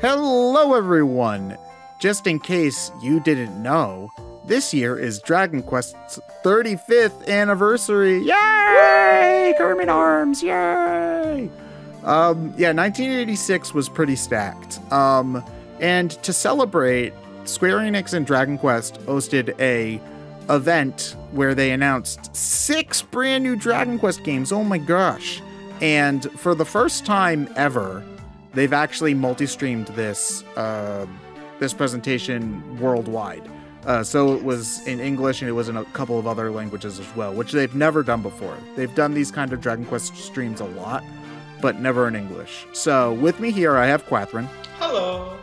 Hello, everyone! Just in case you didn't know, this year is Dragon Quest's 35th anniversary. Yay! Kermit Arms, yay! 1986 was pretty stacked. And to celebrate, Square Enix and Dragon Quest hosted a event where they announced 6 brand new Dragon Quest games. Oh my gosh. And for the first time ever, they've actually multi-streamed this presentation worldwide. So it was in English and it was in a couple of other languages as well, which they've never done before. They've done these kind of Dragon Quest streams a lot, but never in English. So with me here, I have Qatherine. Hello.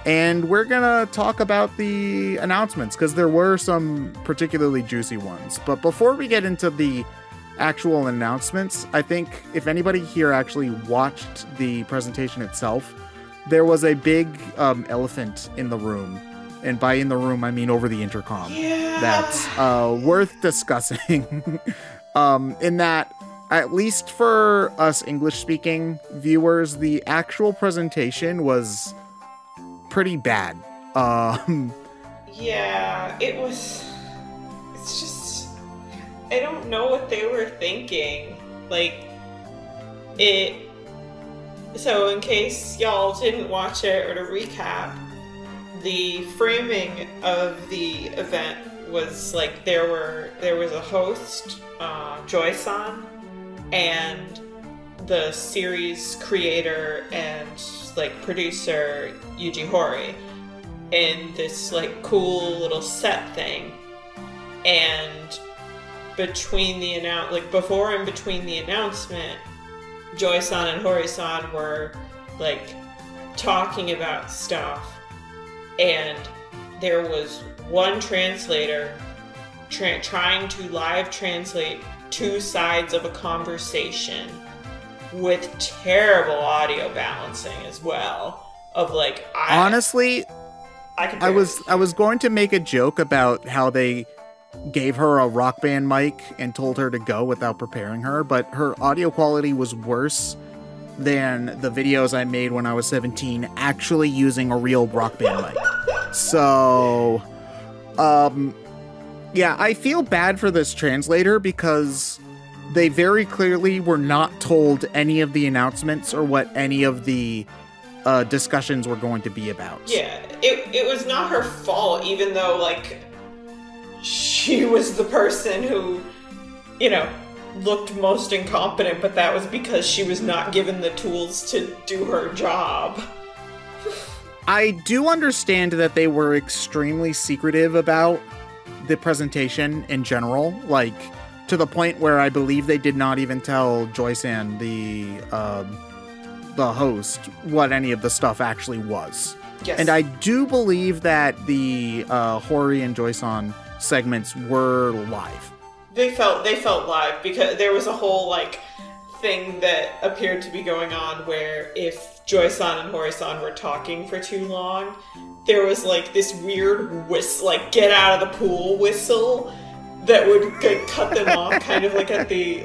And we're gonna talk about the announcements, because there were some particularly juicy ones. But before we get into the actual announcements, I think if anybody here actually watched the presentation itself, there was a big elephant in the room. And by in the room, I mean over the intercom. Yeah. That's worth discussing. In that, at least for us English-speaking viewers, the actual presentation was pretty bad. Yeah, it's just, I don't know what they were thinking. So in case y'all didn't watch it, or to recap, the framing of the event was like there was a host, Joy-san, and the series creator and producer Yuji Horii in this cool little set thing. And between the before and between the announcement, Joy-san and Horii-san were talking about stuff, and there was one translator trying to live translate 2 sides of a conversation with terrible audio balancing as well. Honestly, I was going to make a joke about how they gave her a Rock Band mic and told her to go without preparing her, but her audio quality was worse than the videos I made when I was 17 actually using a real Rock Band mic. So, yeah, I feel bad for this translator because they very clearly were not told any of the announcements or what any of the discussions were going to be about. Yeah, it was not her fault, even though, she was the person who, looked most incompetent, but that was because she was not given the tools to do her job. I do understand that they were extremely secretive about the presentation in general, to the point where I believe they did not even tell Joy-san, the host, what any of the stuff actually was. Yes. And I do believe that the Horii and Joy-san segments were live. They felt live because there was a whole thing that appeared to be going on where if Joy-san and Horii-san were talking for too long, there was this weird whistle, get out of the pool whistle that would cut them off, kind of at the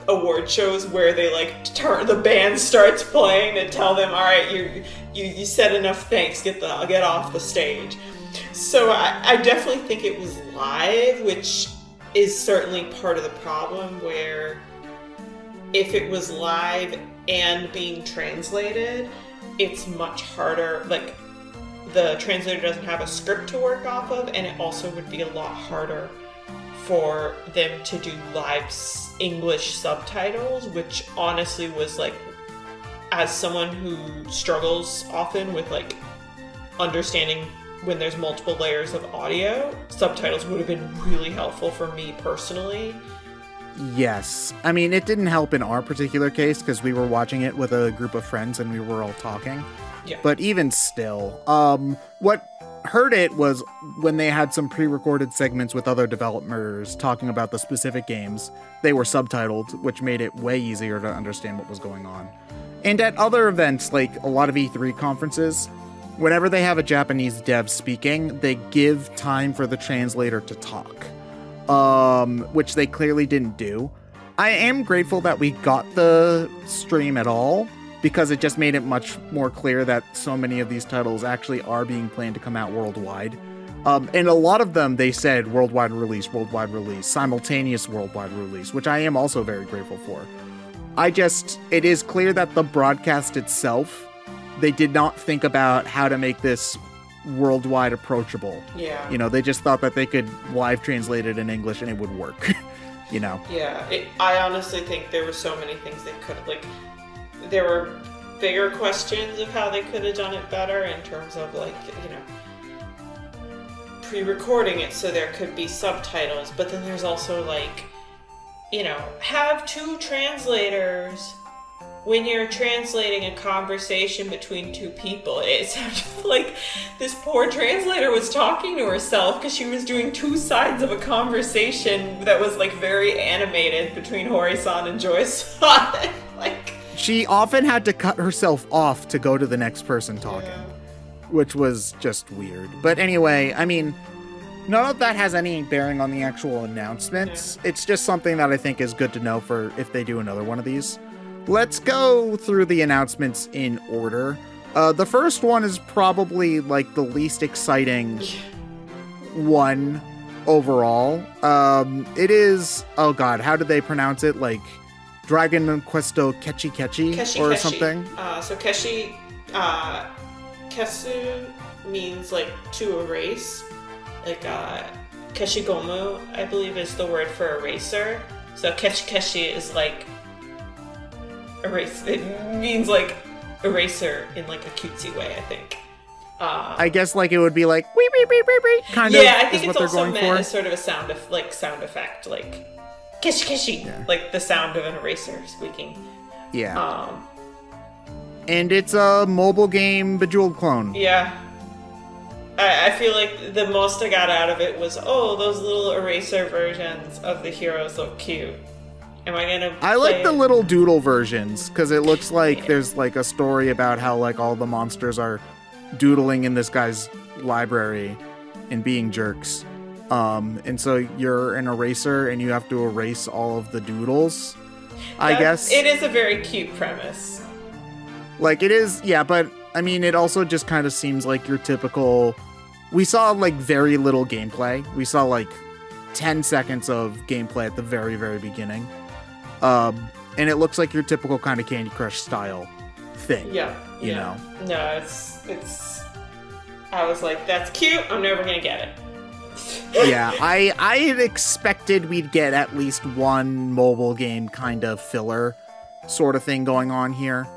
award shows where they the band starts playing to tell them, all right, you said enough, thanks, get off the stage. So I definitely think it was live, which is certainly part of the problem, where if it was live and being translated, it's much harder. The translator doesn't have a script to work off of, and it also would be a lot harder for them to do live English subtitles, which honestly was as someone who struggles often with understanding when there's multiple layers of audio, subtitles would have been really helpful for me personally. Yes. I mean, it didn't help in our particular case because we were watching it with a group of friends and we were all talking. Yeah. But even still, what hurt it was when they had some pre-recorded segments with other developers talking about the specific games. They were subtitled, which made it way easier to understand what was going on. And at other events, like a lot of E3 conferences, whenever they have a Japanese dev speaking, they give time for the translator to talk, which they clearly didn't do. I am grateful that we got the stream at all, because it just made it much more clear that so many of these titles actually are being planned to come out worldwide. And a lot of them, they said worldwide release, simultaneous worldwide release, which I am also very grateful for. It is clear that the broadcast itself, they did not think about how to make this worldwide approachable. Yeah. You know, they just thought that they could live translate it in English and it would work, you know? Yeah, I honestly think there were so many things they could have, like, there were bigger questions of how they could have done it better in terms of, like, you know, pre-recording it so there could be subtitles, but then there's also, like, you know, have two translators when you're translating a conversation between two people. It sounded like this poor translator was talking to herself because she was doing two sides of a conversation that was, like, very animated between Hori-san and Joy-san. Like, she often had to cut herself off to go to the next person talking. Yeah. Which was just weird. But anyway, I mean, none of that has any bearing on the actual announcements. Yeah. It's just something that I think is good to know for if they do another one of these. Let's go through the announcements in order. The first one is probably, like, the least exciting one overall. It is, oh god, how did they pronounce it? Like, Dragon Questo Kechi or something? So Keshi, Kesu means, like, to erase. Like, Keshigomu, I believe, is the word for eraser. So Keshi is, like, erase. It means, like, eraser in, like, a cutesy way, I think. I guess, like, it would be like, wee, wee, wee, wee, wee, kind of. Yeah, I think it's also meant as sort of a sound effect, like, Keshi, yeah. Like the sound of an eraser squeaking. Yeah. And it's a mobile game Bejeweled clone. Yeah. I feel like the most I got out of it was, oh, those little eraser versions of the heroes look cute. Am I gonna I like the little doodle versions, because it looks like there's, like, a story about how, like, all the monsters are doodling in this guy's library and being jerks. And so you're an eraser and you have to erase all of the doodles, I guess. It is a very cute premise. Like, it is, yeah, but, I mean, it also just kind of seems like your typical... We saw, like, very little gameplay. We saw, like, 10 seconds of gameplay at the very, very beginning. And it looks like your typical kind of Candy Crush style thing. Yeah. You know? No, it's... I was like, that's cute, I'm never gonna get it. Yeah, I had expected we'd get at least one mobile game kind of filler sort of thing going on here.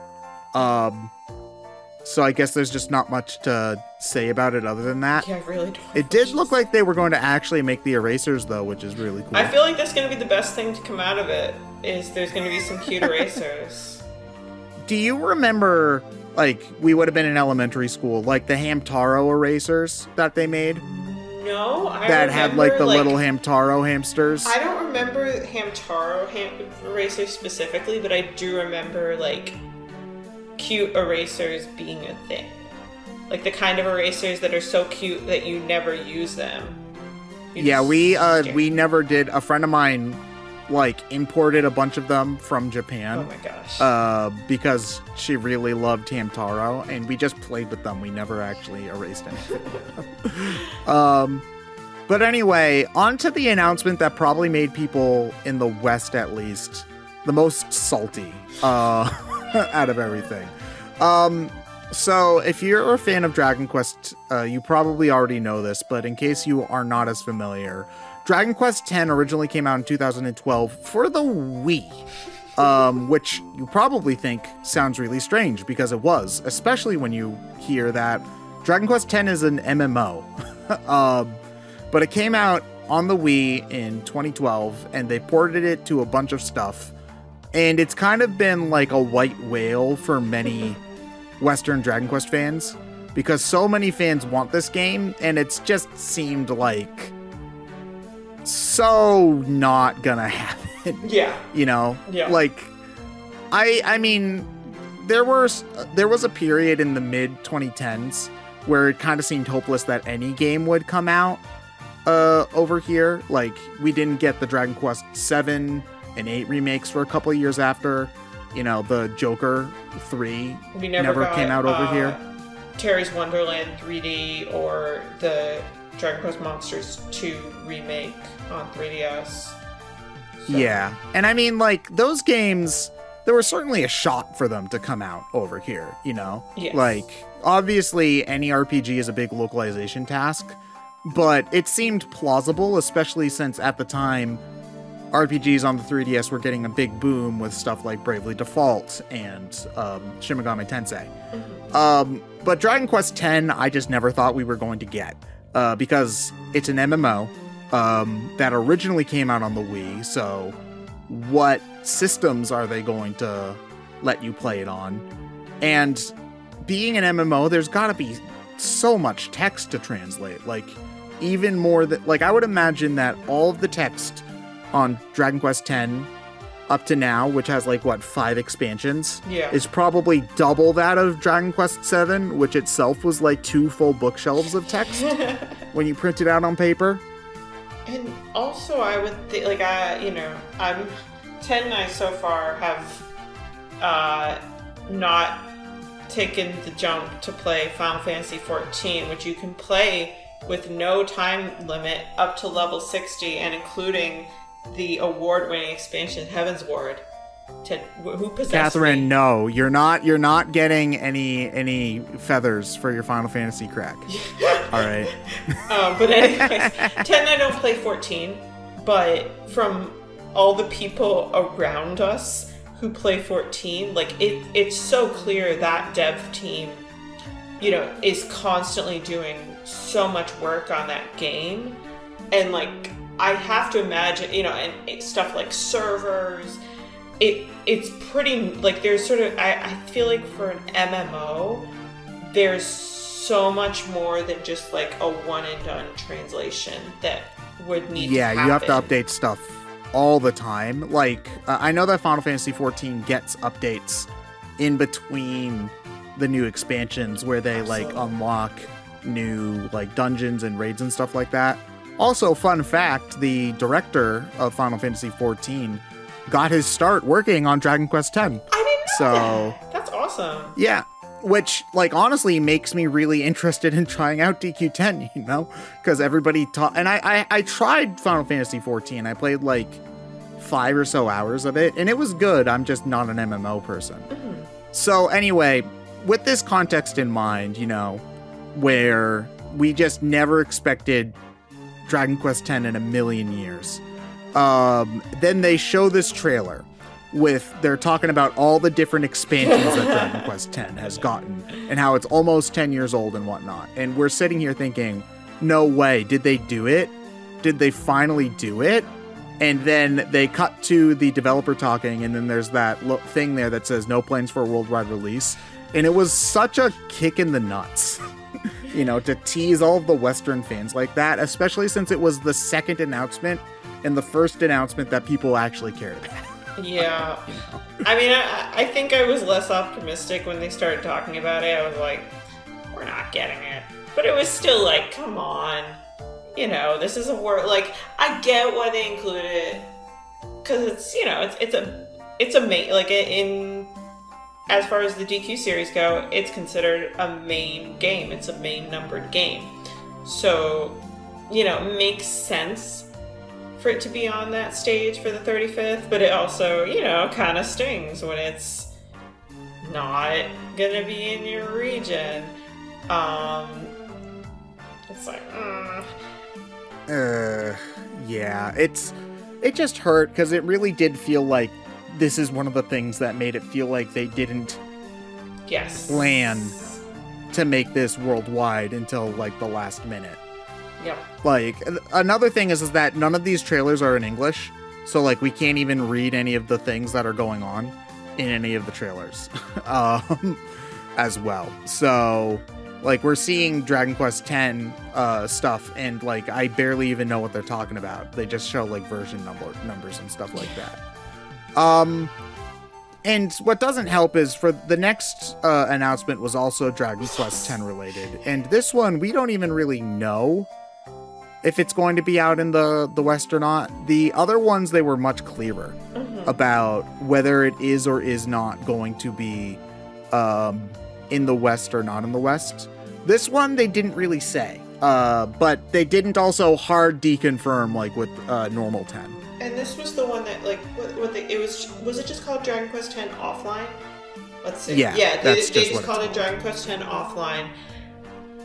So I guess there's just not much to say about it other than that. Yeah, I really don't. It did look like they were going to actually make the erasers, though, which is really cool. I feel like that's going to be the best thing to come out of it, is there's going to be some cute erasers. Do you remember, like, we would have been in elementary school, like the Hamtaro erasers that they made? No, I that remember, had, like, the little Hamtaro hamsters? I don't remember Hamtaro erasers specifically, but I do remember, like, cute erasers being a thing. Like, the kind of erasers that are so cute that you never use them. We never did. A friend of mine, like, imported a bunch of them from Japan. Oh my gosh. Because she really loved Hamtaro, and we just played with them. We never actually erased anything. But anyway, on to the announcement that probably made people in the West, at least, the most salty out of everything. So if you're a fan of Dragon Quest, you probably already know this, but in case you are not as familiar, Dragon Quest X originally came out in 2012 for the Wii, which you probably think sounds really strange, because it was, especially when you hear that Dragon Quest X is an MMO. But it came out on the Wii in 2012, and they ported it to a bunch of stuff, and it's kind of been like a white whale for many Western Dragon Quest fans, because so many fans want this game, and it's just seemed like so not gonna happen. Yeah. You know? Yeah. Like, I mean, there was a period in the mid-2010s where it kind of seemed hopeless that any game would come out over here. Like, we didn't get the Dragon Quest 7 and 8 remakes for a couple of years after, you know, the Joker 3 We never got, came out over here. Terry's Wonderland 3D or the Dragon Quest Monsters 2 remake on 3DS. So. Yeah. And I mean, like, those games, there was certainly a shot for them to come out over here, you know? Yes. Like, obviously, any RPG is a big localization task, but it seemed plausible, especially since at the time, RPGs on the 3DS were getting a big boom with stuff like Bravely Default and Shin Megami Tensei. Mm-hmm. But Dragon Quest X, I just never thought we were going to get, because it's an MMO that originally came out on the Wii, so what systems are they going to let you play it on? And being an MMO, there's got to be so much text to translate, like even more that, like, I would imagine that all of the text on Dragon Quest X up to now, which has like what, 5 expansions, is probably double that of Dragon Quest VII, which itself was like 2 full bookshelves of text when you print it out on paper. And also, I would think, like, I'm Ted and I so far have not taken the jump to play Final Fantasy XIV, which you can play with no time limit up to level 60, and including the award-winning expansion Heaven's Ward. Ted, who possessed Qatherine, me? no, you're not getting any feathers for your Final Fantasy crack. All right. But anyways, 10 I don't play 14, but from all the people around us who play 14, like it's so clear that dev team, you know, is constantly doing so much work on that game, and like I have to imagine, you know, and stuff like servers. It's pretty, like, there's sort of, I feel like for an MMO, there's so much more than just like a one and done translation that would need to happen. Yeah, you have to update stuff all the time. Like, I know that Final Fantasy XIV gets updates in between the new expansions where they like unlock new like dungeons and raids and stuff like that. Also, fun fact, the director of Final Fantasy XIV got his start working on Dragon Quest X. I didn't know that. That's awesome. Yeah, which, like, honestly makes me really interested in trying out DQ10, you know? Because everybody taught... And I tried Final Fantasy XIV. I played, like, 5 or so hours of it, and it was good. I'm just not an MMO person. Mm-hmm. So, anyway, with this context in mind, you know, where we just never expected Dragon Quest X in a million years... then they show this trailer with, they're talking about all the different expansions that Dragon Quest X has gotten and how it's almost 10 years old and whatnot. And we're sitting here thinking, no way, did they do it? Did they finally do it? And then they cut to the developer talking, and then there's that thing there that says no plans for a worldwide release. And it was such a kick in the nuts, you know, to tease all of the Western fans like that, especially since it was the second announcement and the first announcement that people actually cared about. Yeah. You know? I mean, I think I was less optimistic when they started talking about it. I was like, we're not getting it. But it was still like, come on. You know, this is a word. Like, I get why they included it. Because it's, you know, it's a main, like, in, as far as the DQ series go, it's considered a main game. It's a main numbered game. So, you know, it makes sense for it to be on that stage for the 35th, but it also, you know, kind of stings when it's not gonna be in your region. It's like, yeah, it just hurt because it really did feel like this is one of the things that made it feel like they didn't plan to make this worldwide until like the last minute. Yep. Like, another thing is that none of these trailers are in English, so like we can't even read any of the things that are going on in any of the trailers as well. So like we're seeing Dragon Quest X stuff, and like I barely even know what they're talking about. They just show like version numbers and stuff like that. And what doesn't help is for the next announcement was also Dragon Quest X related, and this one we don't even really know if it's going to be out in the West or not. The other ones, they were much clearer about whether it is or is not going to be in the West or not in the West. This one they didn't really say, but they didn't also hard deconfirm like with normal 10. And this was the one that like was it just called Dragon Quest X Offline? Let's see. Yeah, they just called it Dragon Quest X Offline.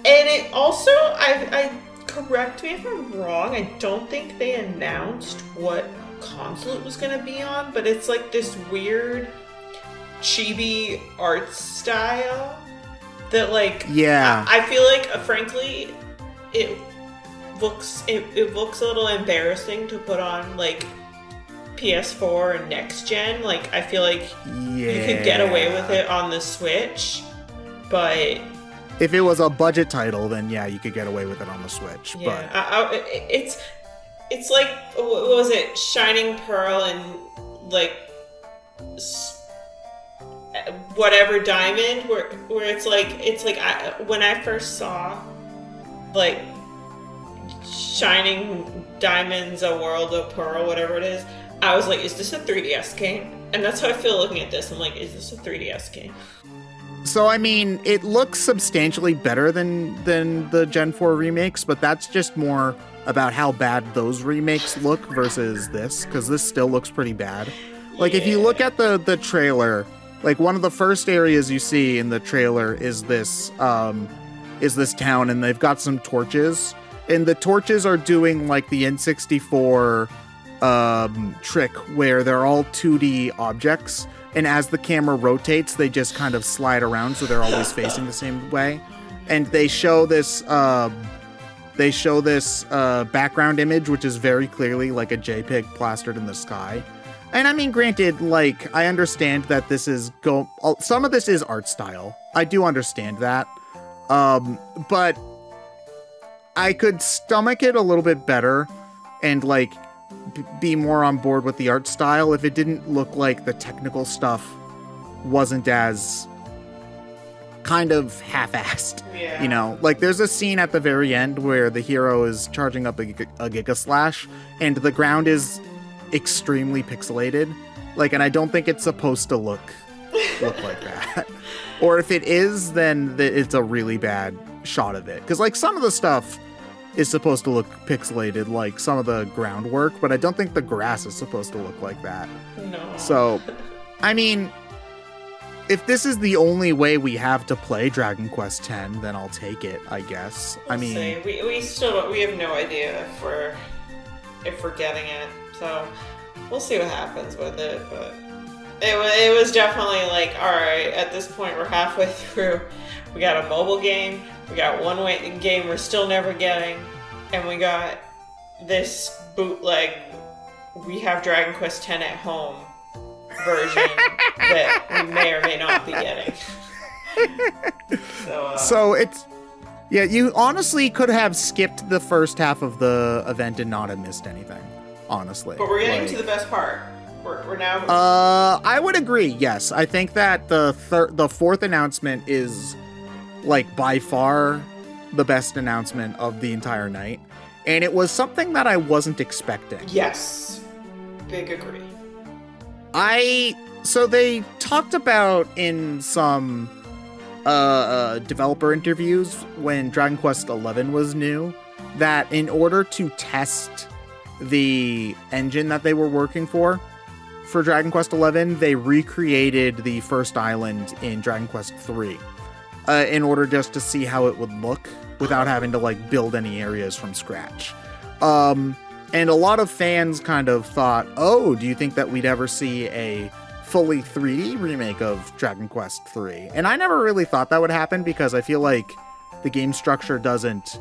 And it also, I correct me if I'm wrong, I don't think they announced what console it was going to be on, but it's like this weird chibi art style that like, yeah, I feel like frankly it looks a little embarrassing to put on like PS4 and next gen. Like I feel like you could get away with it on the Switch, but if it was a budget title, then yeah, you could get away with it on the Switch. Yeah, but it's like, what was it, Shining Pearl and like whatever Diamond, where it's like when I first saw like Shining Diamonds, A World of Pearl, whatever it is, I was like, is this a 3DS game? And that's how I feel looking at this. I'm like, is this a 3DS game? So, I mean, it looks substantially better than the Gen 4 remakes, but that's just more about how bad those remakes look versus this, because this still looks pretty bad. Like, if you look at the trailer, like, one of the first areas you see in the trailer is this town, and they've got some torches, and the torches are doing, like, the N64 trick, where they're all 2D objects, and as the camera rotates, they just kind of slide around, so they're always facing the same way. And they show this background image, which is very clearly like a JPEG plastered in the sky. And I mean, granted, like, I understand that this is some of this is art style. I do understand that. But I could stomach it a little bit better and, like, be more on board with the art style if it didn't look like the technical stuff wasn't as kind of half-assed. Yeah. You know, like there's a scene at the very end where the hero is charging up a Giga Slash and the ground is extremely pixelated. Like, and I don't think it's supposed to look like that. Or if it is, then it's a really bad shot of it. Because like some of the stuff is supposed to look pixelated, like some of the groundwork, but I don't think the grass is supposed to look like that. No. So, I mean, if this is the only way we have to play Dragon Quest X, then I'll take it, I guess. We'll see. We have no idea if we're getting it, so we'll see what happens with it. But it was definitely like, all right, at this point we're halfway through. We got a mobile game. We got one game we're still never getting, and we got this bootleg We Have Dragon Quest X at Home version that we may or may not be getting. So it's... Yeah, you honestly could have skipped the first half of the event and not have missed anything, honestly. But we're getting to the best part. We're now... I would agree, yes. I think that the fourth announcement is... like by far the best announcement of the entire night, and it was something that I wasn't expecting. Yes, big agree. So they talked about in some developer interviews when Dragon Quest XI was new that in order to test the engine that they were working for Dragon Quest XI, they recreated the first island in Dragon Quest III. In order just to see how it would look without having to like build any areas from scratch. And a lot of fans kind of thought, oh, do you think that we'd ever see a fully 3D remake of Dragon Quest III? And I never really thought that would happen because I feel like the game structure doesn't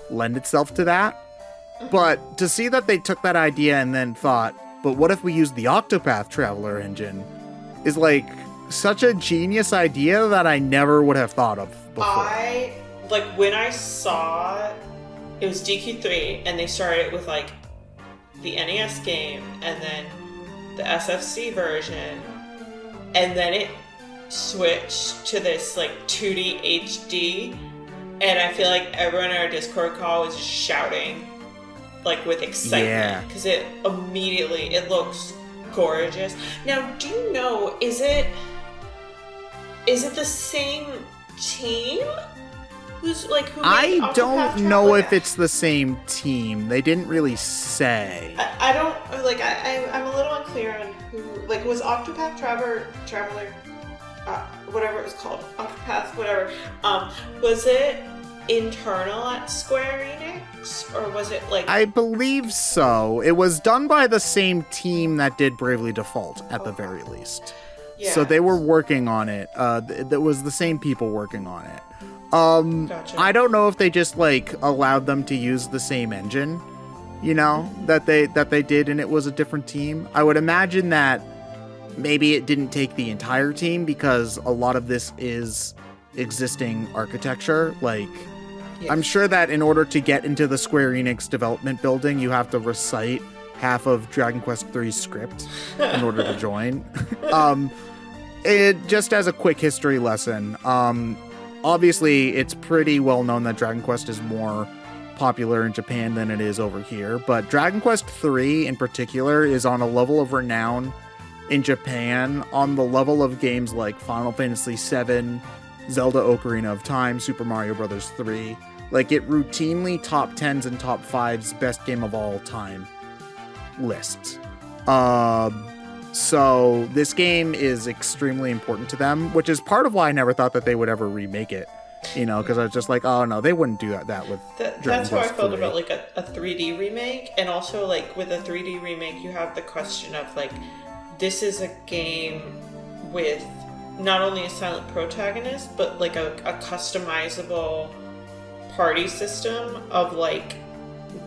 lend itself to that. But to see that they took that idea and then thought, but what if we use the Octopath Traveler engine is like such a genius idea that I never would have thought of before. When I saw it was DQ3 and they started with like the NES game and then the SFC version and then it switched to this like 2D HD, and I feel like everyone in our Discord call was just shouting like with excitement because it looks gorgeous. Now, do you know, is it Is it the same team? Who's like who? I don't know if it's the same team. They didn't really say. I don't like. I'm a little unclear on who. Like, was Octopath Traveler, whatever it was called, Octopath, whatever. Was it internal at Square Enix, or was it like? I believe so. It was done by the same team that did Bravely Default, at the very least. Yeah. So they were working on it. That was the same people working on it. Gotcha. I don't know if they just like allowed them to use the same engine, you know, that they did, and it was a different team. I would imagine that maybe it didn't take the entire team because a lot of this is existing architecture. Like, yes. I'm sure that in order to get into the Square Enix development building, you have to recite half of Dragon Quest III's script in order to join. It just as a quick history lesson. Obviously, it's pretty well known that Dragon Quest is more popular in Japan than it is over here, but Dragon Quest III in particular is on a level of renown in Japan on the level of games like Final Fantasy VII, Zelda Ocarina of Time, Super Mario Bros. 3. Like, it routinely top 10s and top 5s best game of all time lists. So this game is extremely important to them, which is part of why I never thought that they would ever remake it, you know, because I was just like, oh no, they wouldn't do that with That's how I felt about like a 3D remake. And also, like, with a 3D remake, you have the question of like, this is a game with not only a silent protagonist, but like a customizable party system of like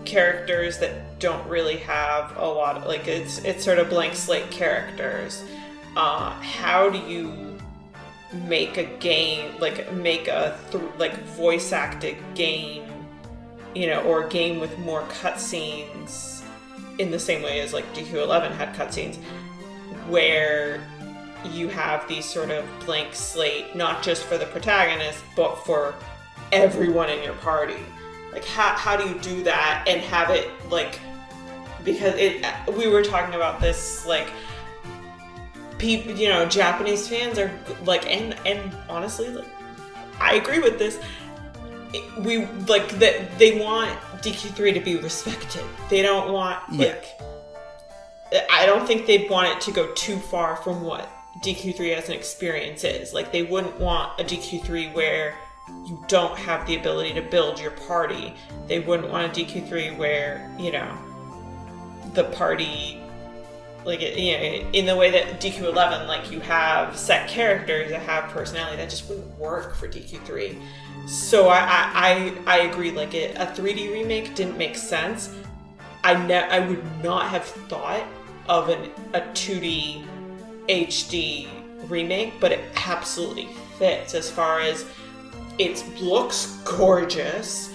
characters that don't really have a lot of, like, it's sort of blank slate characters. How do you make a game, like make a voice acted game, you know, or a game with more cutscenes in the same way as like DQ11 had cutscenes, where you have these sort of blank slate, not just for the protagonist, but for everyone in your party. Like, how do you do that and have it, like, because we were talking about this, like, people, you know, Japanese fans are, like, and honestly, like, I agree with this. We, like, that they want DQ3 to be respected. They don't want, like, I don't think they'd want it to go too far from what DQ3 as an experience is. Like, they wouldn't want a DQ3 where you don't have the ability to build your party. They wouldn't want a DQ3 where, you know, the party, like, you know, in the way that DQ11, like, you have set characters that have personality. That just wouldn't work for DQ3. So I agree, like, a 3D remake didn't make sense. I would not have thought of a 2D HD remake, but it absolutely fits as far as it looks gorgeous.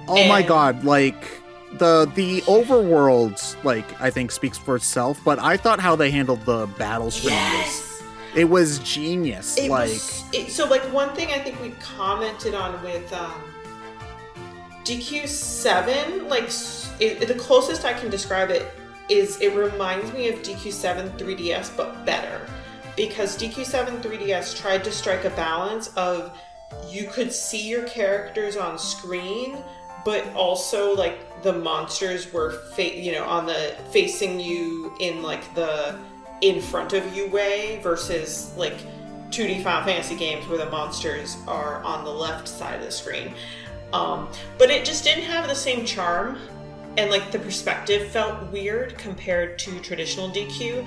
Oh my god, like, the overworld, like, I think speaks for itself, but I thought how they handled the battle screen was genius. So like, one thing I think we commented on with DQ7, like, the closest I can describe it is it reminds me of DQ7 3DS, but better. Because DQ7 3DS tried to strike a balance of, you could see your characters on screen, but also, like, the monsters were facing you in, like, the in front of you way, versus like 2D Final Fantasy games where the monsters are on the left side of the screen. But it just didn't have the same charm, and like the perspective felt weird compared to traditional DQ.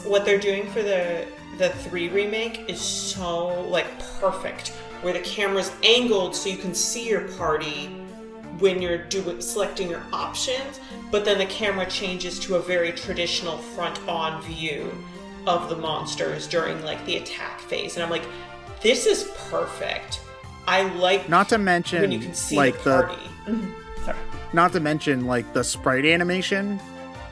What they're doing for the 3 remake is so, like, perfect, where the camera's angled so you can see your party when you're selecting your options, but then the camera changes to a very traditional front-on view of the monsters during, like, the attack phase. And I'm like, this is perfect. I like, not to mention, when you can see, like, the party. Sorry. Not to mention, like, the sprite animation.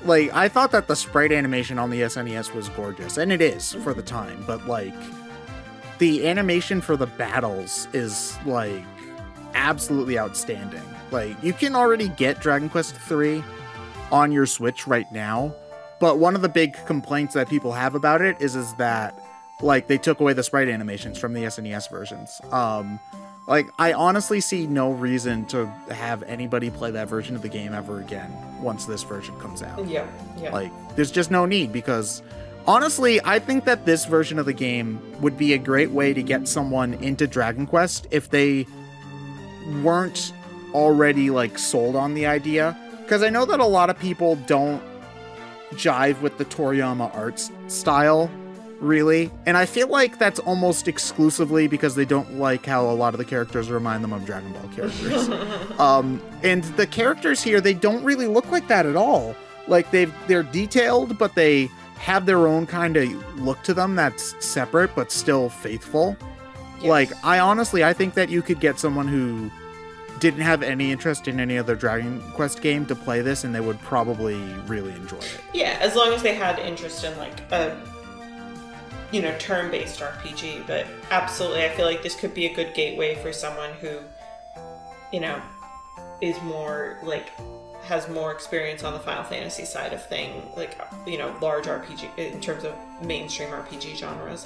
Like, I thought that the sprite animation on the SNES was gorgeous, and it is for the time, but, like, the animation for the battles is, like, absolutely outstanding. Like, you can already get Dragon Quest III on your Switch right now, but one of the big complaints that people have about it is that Like, they took away the sprite animations from the SNES versions. Like, I honestly see no reason to have anybody play that version of the game ever again once this version comes out. Yeah. Like, there's just no need, because honestly, I think that this version of the game would be a great way to get someone into Dragon Quest if they weren't already, like, sold on the idea. Because I know that a lot of people don't jive with the Toriyama art style, really. And I feel like that's almost exclusively because they don't like how a lot of the characters remind them of Dragon Ball characters. And the characters here, they don't really look like that at all. Like, they're detailed, but they have their own kind of look to them that's separate, but still faithful. Yes. Like, I think that you could get someone who didn't have any interest in any other Dragon Quest game to play this, and they would probably really enjoy it. Yeah, as long as they had interest in, like, a turn-based RPG, but absolutely, I feel like this could be a good gateway for someone who, is more, like, has more experience on the Final Fantasy side of thing, like, large RPG, in terms of mainstream RPG genres.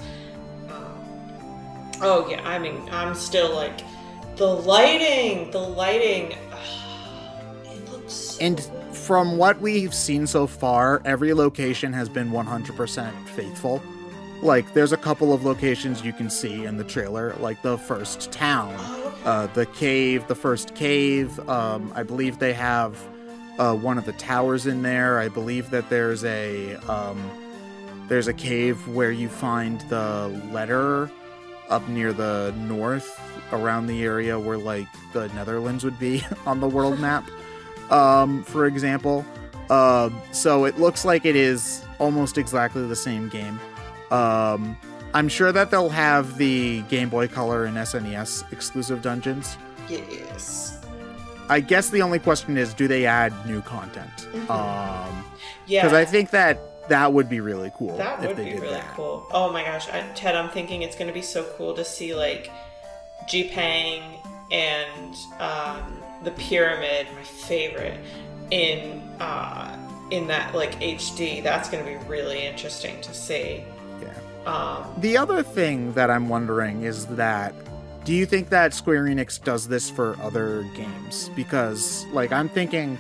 I'm still, like, the lighting, it looks so And good. From what we've seen so far, every location has been 100% faithful. Like, there's a couple of locations you can see in the trailer, like the first town, the cave, the first cave. I believe they have one of the towers in there. I believe that there's a cave where you find the letter up near the north, around the area where, like, the Netherlands would be on the world map, for example. So it looks like it is almost exactly the same game. I'm sure that they'll have the Game Boy Color and SNES exclusive dungeons. Yes. I guess the only question is, do they add new content? Yeah. Because I think that would be really cool. That would be really cool. Oh my gosh, Ted, I'm thinking it's going to be so cool to see, like, G-Pang and the Pyramid, my favorite, in that, like, HD. That's going to be really interesting to see. Yeah. The other thing that I'm wondering is that, do you think that Square Enix does this for other games? Because, like, I'm thinking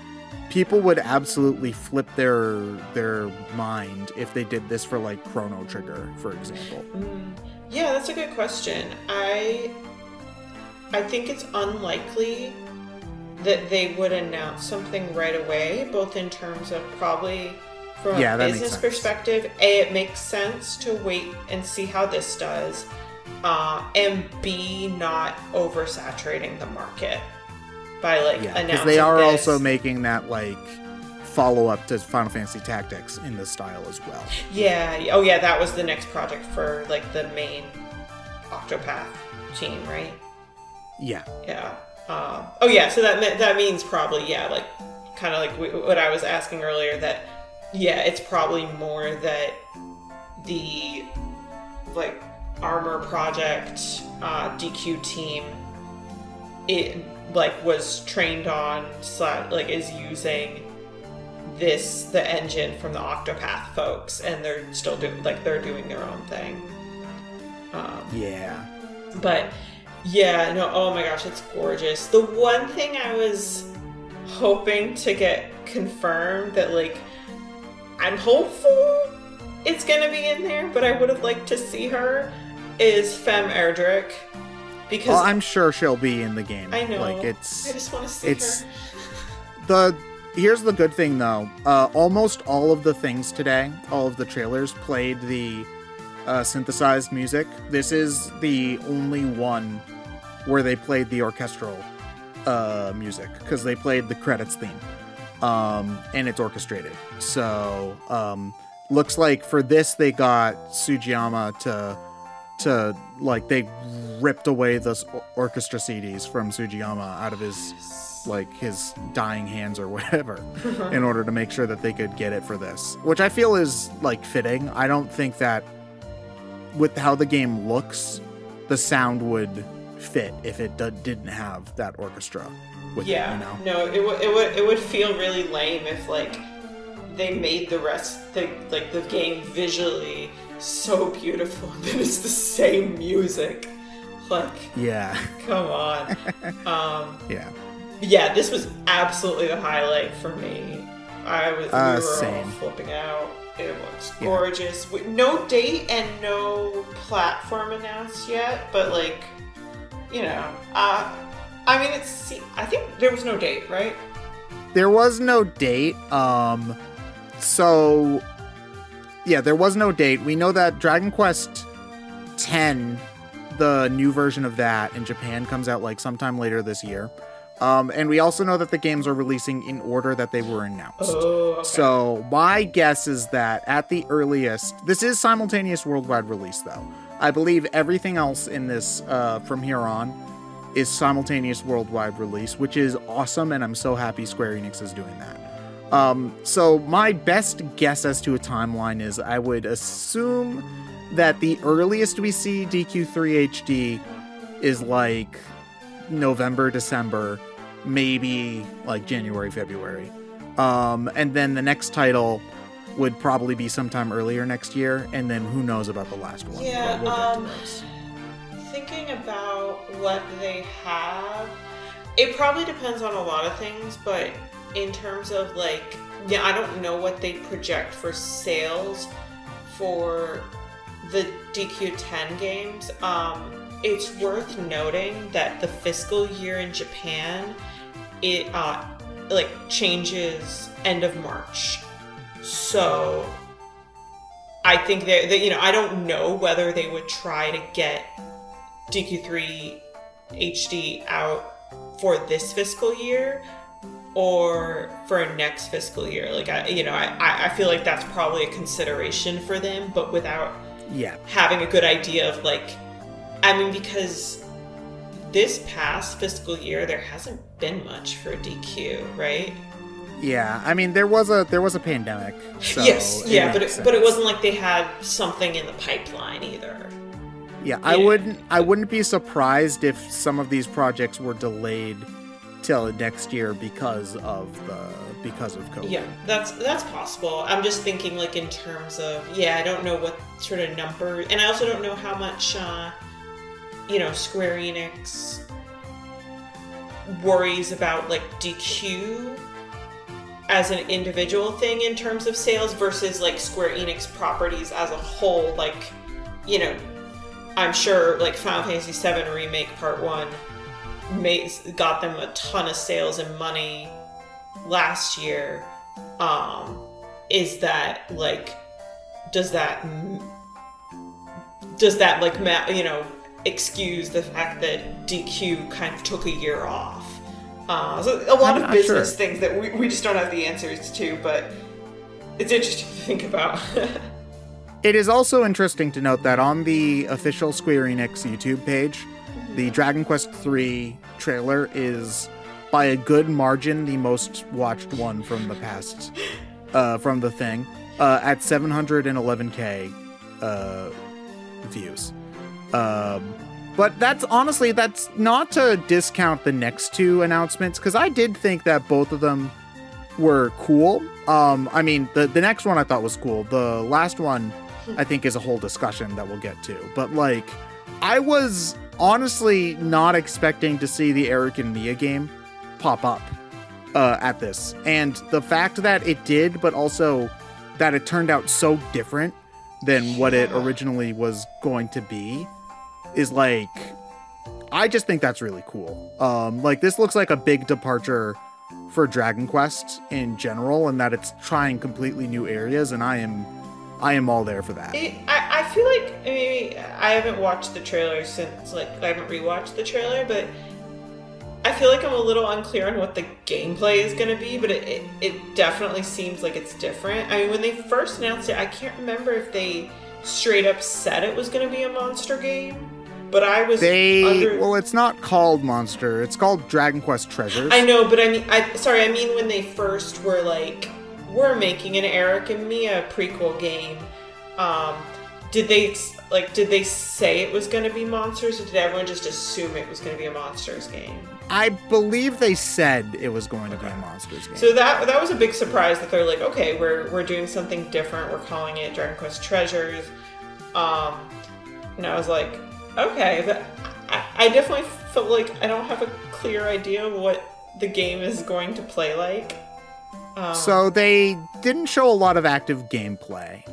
people would absolutely flip their mind if they did this for, like, Chrono Trigger, for example. Yeah, that's a good question. I think it's unlikely that they would announce something right away, both in terms of probably from a business perspective. A, it makes sense to wait and see how this does, and B, not oversaturating the market by, like, announcing because they are this. also making that, like, follow-up to Final Fantasy Tactics in this style as well. Yeah. Oh yeah, that was the next project for, like, the main Octopath team, right? Yeah. Yeah. So that means probably, yeah, like, kind of like what I was asking earlier, that, yeah, it's probably more that the, like, Armor Project DQ team, it, like, was trained on, like, is using the engine from the Octopath folks, and they're still doing their own thing. Yeah. But yeah, no, oh my gosh, it's gorgeous. The one thing I was hoping to get confirmed, that, like, I'm hopeful it's gonna be in there, but I would have liked to see her, is Femme Erdrick. Because I'm sure she'll be in the game. I know. Like, I just want to see her. Here's the good thing, though. Almost all of the things today, all of the trailers, played the synthesized music. This is the only one where they played the orchestral music, because they played the credits theme, and it's orchestrated. So looks like for this they got Sugiyama to like, they ripped away those orchestra CDs from Sugiyama out of his dying hands or whatever in order to make sure that they could get it for this, which I feel is, like, fitting. I don't think that with how the game looks, the sound would fit if it didn't have that orchestra with it, you know? No, it would feel really lame if, like, they made the game visually so beautiful, and then it's the same music. Like, yeah, come on. Yeah, this was absolutely the highlight for me. We were all flipping out. It looks gorgeous. Yeah. No date and no platform announced yet, but like, you know, I mean, I think there was no date, right? There was no date. So yeah, there was no date. We know that Dragon Quest X, the new version of that in Japan, comes out like sometime later this year. And we also know that the games are releasing in order that they were announced. Oh, okay. So my guess is that at the earliest, this is simultaneous worldwide release though. I believe everything else in this from here on is simultaneous worldwide release, which is awesome, and I'm so happy Square Enix is doing that. So my best guess as to a timeline is I would assume that the earliest we see DQ3 HD is like November, December, maybe like January, February. And then the next title would probably be sometime earlier next year, and then who knows about the last one. Yeah, thinking about what they have, it probably depends on a lot of things, but in terms of like, yeah, I don't know what they project for sales for the DQ10 games. It's worth noting that the fiscal year in Japan, it like changes end of March. So I think that, you know, I don't know whether they would try to get DQ3 HD out for this fiscal year or for next fiscal year. Like, I feel like that's probably a consideration for them, but without having a good idea of like, I mean, because this past fiscal year, there hasn't been much for DQ, right? Yeah, I mean, there was a pandemic. So yes, yeah, but it wasn't like they had something in the pipeline either. Yeah, I wouldn't be surprised if some of these projects were delayed till next year because of COVID. Yeah, that's possible. I'm just thinking like in terms of, I don't know what sort of number, and I also don't know how much Square Enix worries about like DQ as an individual thing in terms of sales versus like Square Enix properties as a whole. Like, I'm sure like Final Fantasy VII Remake Part 1 got them a ton of sales and money last year. Is that like, does that like, excuse the fact that DQ kind of took a year off? So a lot of business things that we just don't have the answers to, but it's interesting to think about. It is also interesting to note that on the official Square Enix YouTube page, the Dragon Quest III trailer is by a good margin the most watched one from the past, from the thing, at 711K views. But that's not to discount the next two announcements, because I did think that both of them were cool. I mean, the next one I thought was cool. The last one I think is a whole discussion that we'll get to. But like, I was honestly not expecting to see the Eric and Mia game pop up at this. And the fact that it did, but also that it turned out so different than what it originally was going to be, is like, I just think that's really cool. Like, this looks like a big departure for Dragon Quest in general, and that it's trying completely new areas, and I am all there for that. I feel like, I mean, I haven't watched the trailer since, like, I haven't rewatched the trailer, but I feel like I'm a little unclear on what the gameplay is going to be, but it definitely seems like it's different. I mean, when they first announced it, I can't remember if they straight up said it was going to be a monster game. But I was well, it's not called Monster. It's called Dragon Quest Treasures. I know, but I mean when they first were like, we're making an Eric and Mia prequel game. Did they say it was going to be monsters, or did everyone just assume it was going to be a monsters game? I believe they said it was going to be a monsters game. So that was a big surprise that they're like, okay, we're doing something different. We're calling it Dragon Quest Treasures. And I was like, okay, but I definitely felt like I don't have a clear idea of what the game is going to play like. So they didn't show a lot of active gameplay,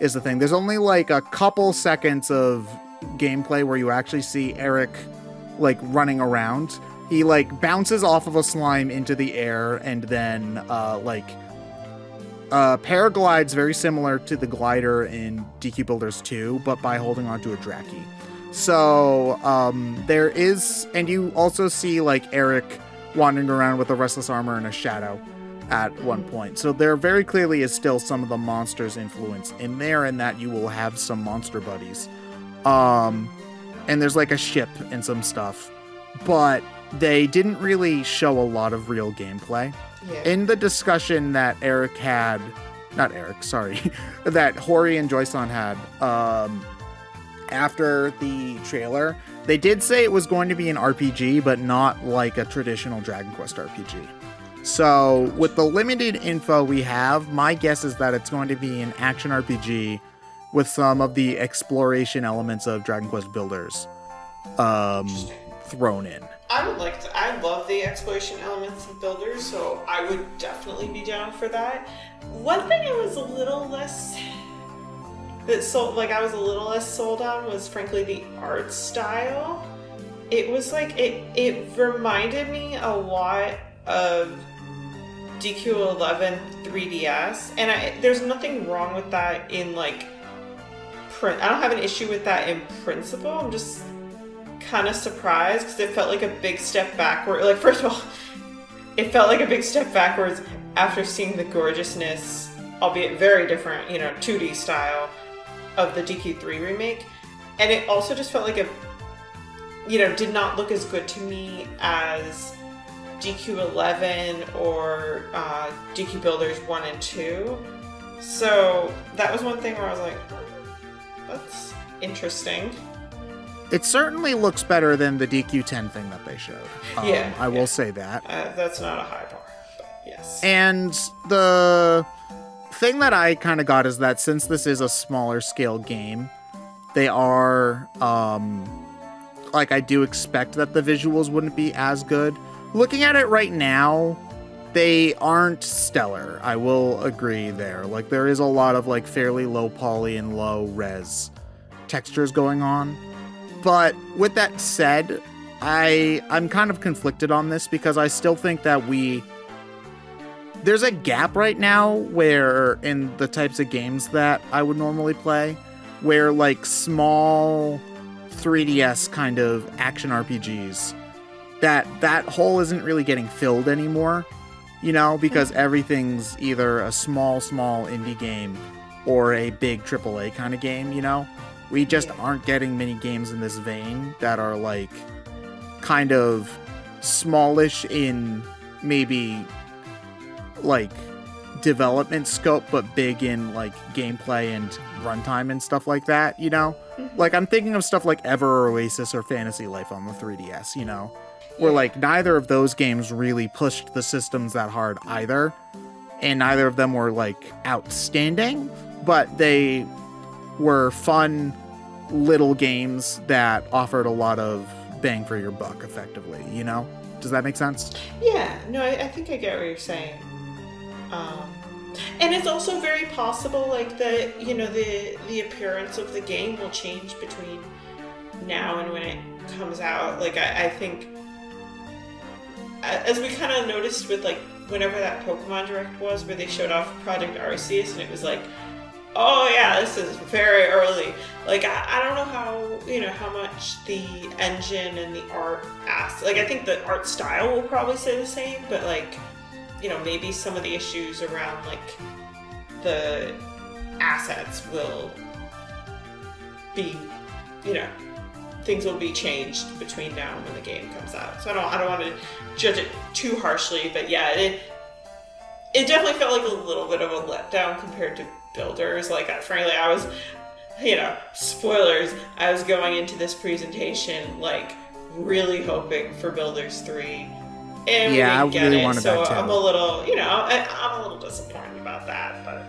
is the thing. There's only like a couple seconds of gameplay where you actually see Eric like running around. He like bounces off of a slime into the air and then paraglides very similar to the glider in DQ Builders 2, but by holding onto a Draki. So there is, and you also see like Eric wandering around with a Restless Armor and a Shadow at one point. So there very clearly is still some of the monsters influence in there, and that you will have some monster buddies. And there's like a ship and some stuff, but they didn't really show a lot of real gameplay. Yeah. In the discussion that that Hori and Joyson had after the trailer, they did say it was going to be an RPG, but not like a traditional Dragon Quest RPG. So with the limited info we have, my guess is that it's going to be an action RPG with some of the exploration elements of Dragon Quest Builders thrown in. I love the exploration elements of Builders, so I would definitely be down for that. One thing I was a little less sold on was frankly the art style. It was like it reminded me a lot of DQ11 3DS, and there's nothing wrong with that in like print. I don't have an issue with that in principle. I'm just kind of surprised because it felt like a big step backward. Like, first of all, it felt like a big step backwards after seeing the gorgeousness, albeit very different, 2D style of the DQ3 remake. And it also just felt like did not look as good to me as DQ11 or DQ Builders 1 and 2. So that was one thing where I was like, that's interesting. It certainly looks better than the DQ10 thing that they showed. I will say that. That's not a high bar, but yes. And the thing that I kind of got is that since this is a smaller scale game, they are, I do expect that the visuals wouldn't be as good. Looking at it right now, they aren't stellar. I will agree there. Like, there is a lot of, fairly low poly and low res textures going on. But with that said, I'm kind of conflicted on this because I still think that there's a gap right now where in the types of games that I would normally play, where small 3DS kind of action RPGs, that hole isn't really getting filled anymore, because everything's either a small indie game or a big AAA kind of game, We just aren't getting many games in this vein that are kind of smallish in maybe development scope, but big in gameplay and runtime and stuff like that, Mm-hmm. I'm thinking of stuff like Ever Oasis or Fantasy Life on the 3DS, where neither of those games really pushed the systems that hard either, and neither of them were outstanding, but they were fun little games that offered a lot of bang for your buck effectively, Does that make sense? Yeah, no, I think I get what you're saying. And it's also very possible the appearance of the game will change between now and when it comes out. I think as we kind of noticed with whenever that Pokemon Direct was where they showed off Project Arceus and it was oh yeah, this is very early. I don't know how much the engine and the art I think the art style will probably stay the same, but maybe some of the issues around the assets will be, things will be changed between now and when the game comes out. So I don't want to judge it too harshly, but yeah, it definitely felt like a little bit of a letdown compared to Builders. Frankly, I was, spoilers, I was going into this presentation, really hoping for Builders 3. And yeah, we didn't I really get wanted it, so that too. I'm a little, I'm a little disappointed about that, but...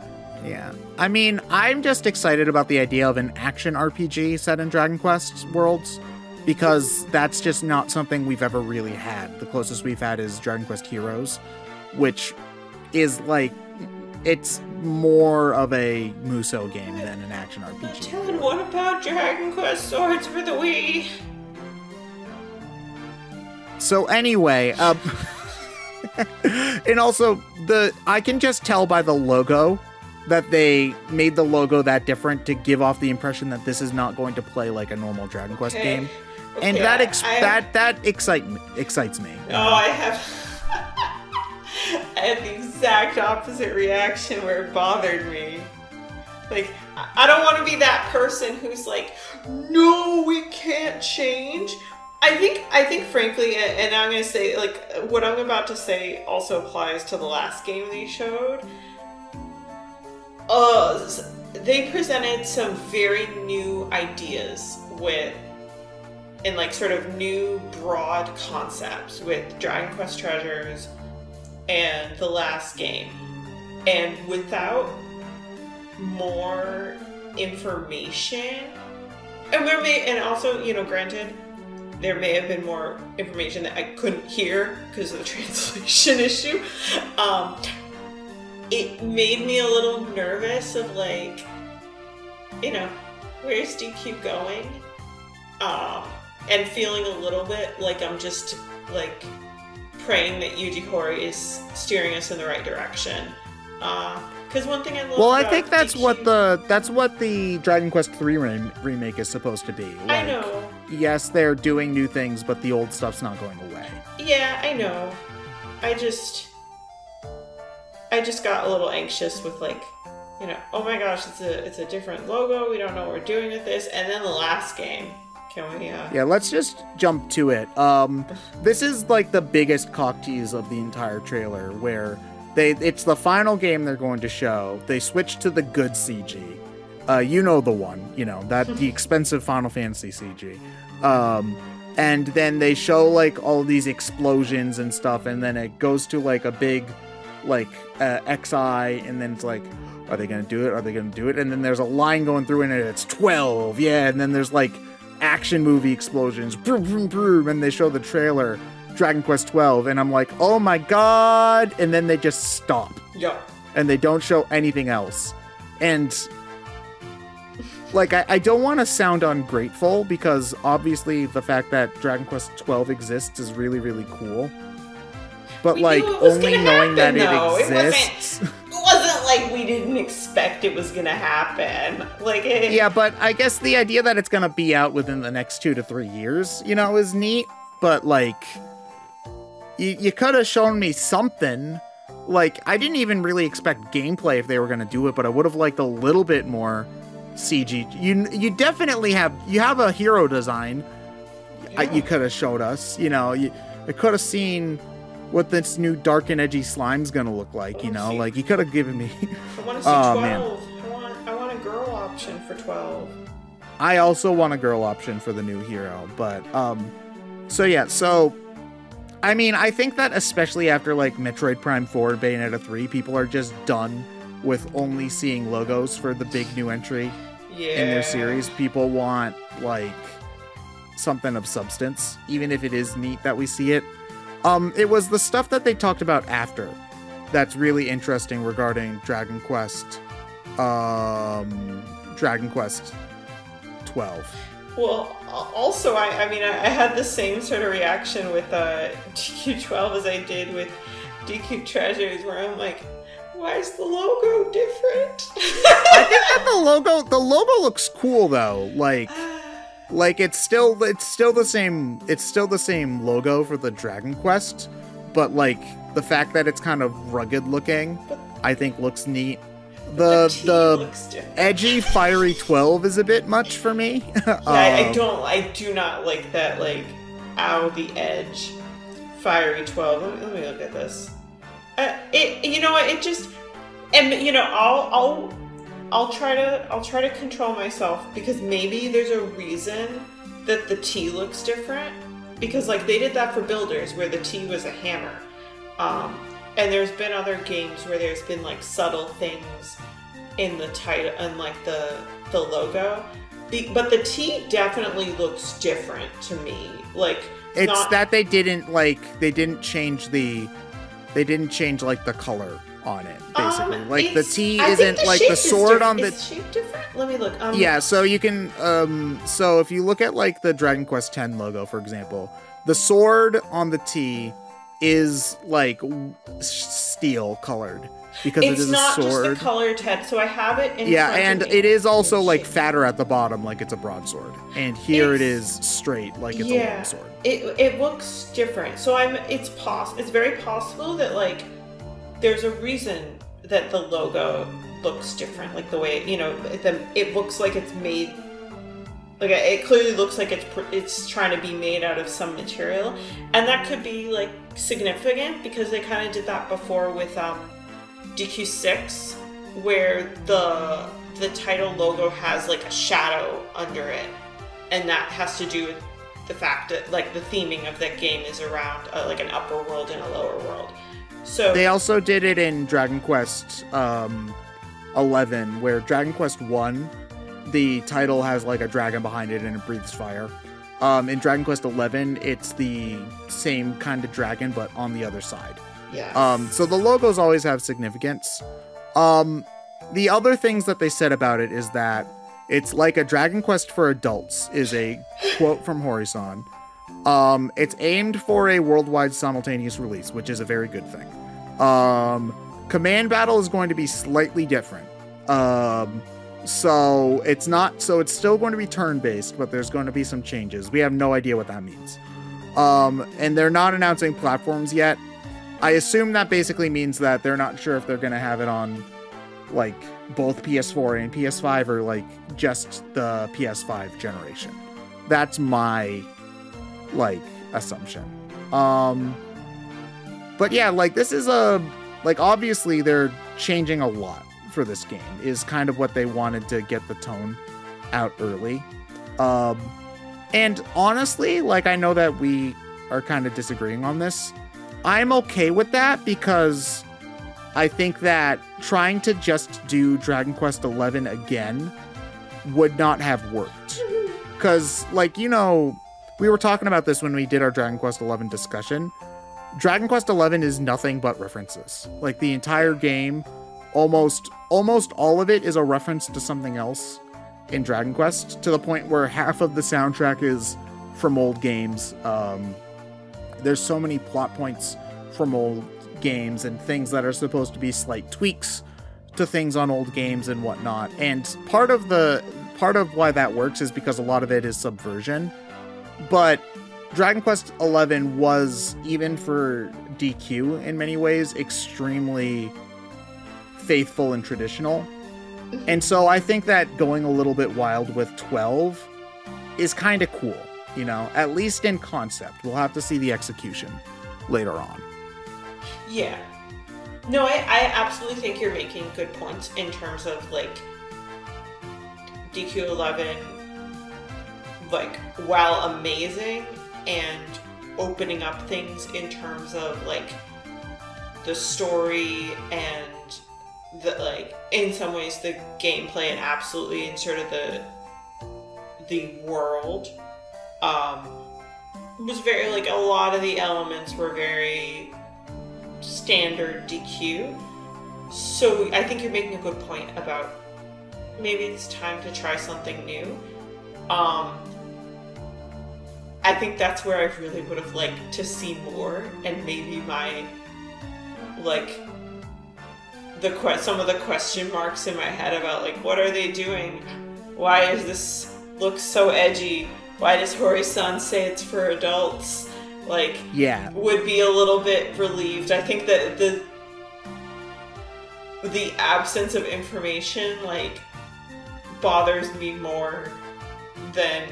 Yeah. I mean, I'm just excited about the idea of an action RPG set in Dragon Quest worlds, because that's just not something we've ever really had. The closest we've had is Dragon Quest Heroes, which is like, it's more of a Musou game than an action RPG. Ted, what about Dragon Quest Swords for the Wii? So anyway, and also I can just tell by the logo that they made the logo that different to give off the impression that this is not going to play like a normal Dragon Quest game, and that excites me. Oh, I had the exact opposite reaction where it bothered me. Like, I don't want to be that person who's like, no, we can't change. I think frankly, and I'm going to say, like, what I'm about to say also applies to the last game they showed. They presented some very new ideas and like sort of new broad concepts with Dragon Quest Treasures and the last game. And without more information, and also, you know, granted, there may have been more information that I couldn't hear because of the translation issue. It made me a little nervous of like, you know, where's DQ going? And feeling a little bit like I'm just like praying that Yuji Horii is steering us in the right direction. Because one thing I love. Well, I think that's what the Dragon Quest III remake is supposed to be. Like, I know. Yes, they're doing new things, but the old stuff's not going away. Yeah, I know. I just got a little anxious with like, you know, oh my gosh, it's a different logo. We don't know what we're doing with this. And then the last game. Can we? Yeah, let's just jump to it. This is like the biggest cock tease of the entire trailer, where it's the final game they're going to show. They switch to the good CG. You know the one, you know, the expensive Final Fantasy CG. And then they show like all these explosions and stuff, and then it goes to like a big like XI, and then it's like, are they gonna do it? Are they gonna do it? And then there's a line going through and it's 12, yeah, and then there's like action movie explosions, vroom, vroom, vroom, and they show the trailer, Dragon Quest 12, and I'm like, oh my god, and then they just stop. Yeah. And they don't show anything else. And like, I don't want to sound ungrateful, because obviously the fact that Dragon Quest 12 exists is really, really cool. But we like, only knowing that it exists. It wasn't like we didn't expect it was gonna happen. Like, yeah, but I guess the idea that it's gonna be out within the next 2 to 3 years, you know, is neat. But like, you could have shown me something. Like, I didn't even really expect gameplay if they were gonna do it, but I would have liked a little bit more CG. You definitely have a hero design. Yeah. You could have showed us. You know, I could have seen what this new dark and edgy slime's gonna look like, you know? Like, you could have given me... I want to see 12. Man. I want a girl option for 12. I also want a girl option for the new hero, but, so, I mean, I think that especially after, like, Metroid Prime 4 and Bayonetta 3, people are just done with only seeing logos for the big new entry in their series. People want, like, something of substance, even if it is neat that we see it. It was the stuff that they talked about after that's really interesting regarding Dragon Quest 12. Well, also, I had the same sort of reaction with DQ12 as I did with DQ Treasures, where I'm like, why is the logo different? I think that the logo looks cool though. Like it's still the same logo for the Dragon Quest, but like the fact that it's kind of rugged looking, I think looks neat. The edgy fiery 12 is a bit much for me. I do not like that, like, ow, the edge fiery 12. Let me look at this. You know what, it just, and you know, I'll try to control myself, because maybe there's a reason that the T looks different, because like they did that for Builders where the T was a hammer, and there's been other games where there's been like subtle things in the title and like the logo. But the T definitely looks different to me. Like it's that they didn't change like the color on it, basically. Like the T isn't like the sword on the. Is the shape different? Let me look. Yeah, so you can so if you look at like the Dragon Quest X logo, for example, the sword on the T is like steel colored because it is a sword. It's not just the color, Ted. So I have it in yeah, front and of me. it is also like fatter at the bottom, like it's a broadsword, and here it is straight, like it's a long sword. It looks different. So it's very possible that like there's a reason that the logo looks different, like the way it looks like it's made. Like it clearly looks like it's trying to be made out of some material, and that could be like significant because they kind of did that before with DQ6, where the title logo has like a shadow under it, and that has to do with the fact that like the theming of that game is around like an upper world and a lower world. So they also did it in Dragon Quest 11, where Dragon Quest 1. The title has like a dragon behind it and it breathes fire. In Dragon Quest XI, it's the same kind of dragon, but on the other side. Yeah. So the logos always have significance. The other things that they said about it is that it's like a Dragon Quest for adults, is a quote from Horizon. It's aimed for a worldwide simultaneous release, which is a very good thing. Command battle is going to be slightly different. So it's still going to be turn-based, but there's going to be some changes. We have no idea what that means. And they're not announcing platforms yet. I assume that basically means that they're not sure if they're going to have it on like both PS4 and PS5 or like just the PS5 generation. That's my like assumption. But yeah, like this is obviously they're changing a lot for this game, is kind of what they wanted to get the tone out early. And honestly, like I know that we are kind of disagreeing on this. I'm okay with that because I think that trying to just do Dragon Quest XI again would not have worked. Because, like, we were talking about this when we did our Dragon Quest XI discussion. Dragon Quest XI is nothing but references. Like, the entire game, almost all of it is a reference to something else in Dragon Quest, to the point where half of the soundtrack is from old games. There's so many plot points from old games and things that are supposed to be slight tweaks to things on old games and whatnot. And part of why that works is because a lot of it is subversion. But Dragon Quest XI was, even for DQ in many ways, extremely faithful and traditional. And so I think that going a little bit wild with 12 is kind of cool, at least in concept. We'll have to see the execution later on. Yeah. No, I absolutely think you're making good points in terms of, like, DQ11, like, while amazing and opening up things in terms of, like, the story and the, like, in some ways the gameplay and absolutely in sort of the world, was very, like, a lot of the elements were very standard DQ. So I think you're making a good point about maybe it's time to try something new. I think that's where I really would have liked to see more, and maybe my, like, some of the question marks in my head about, like, what are they doing? Why does this look so edgy? Why does Horizon say it's for adults? Like, yeah, would be a little bit relieved. I think that the absence of information, like, bothers me more than,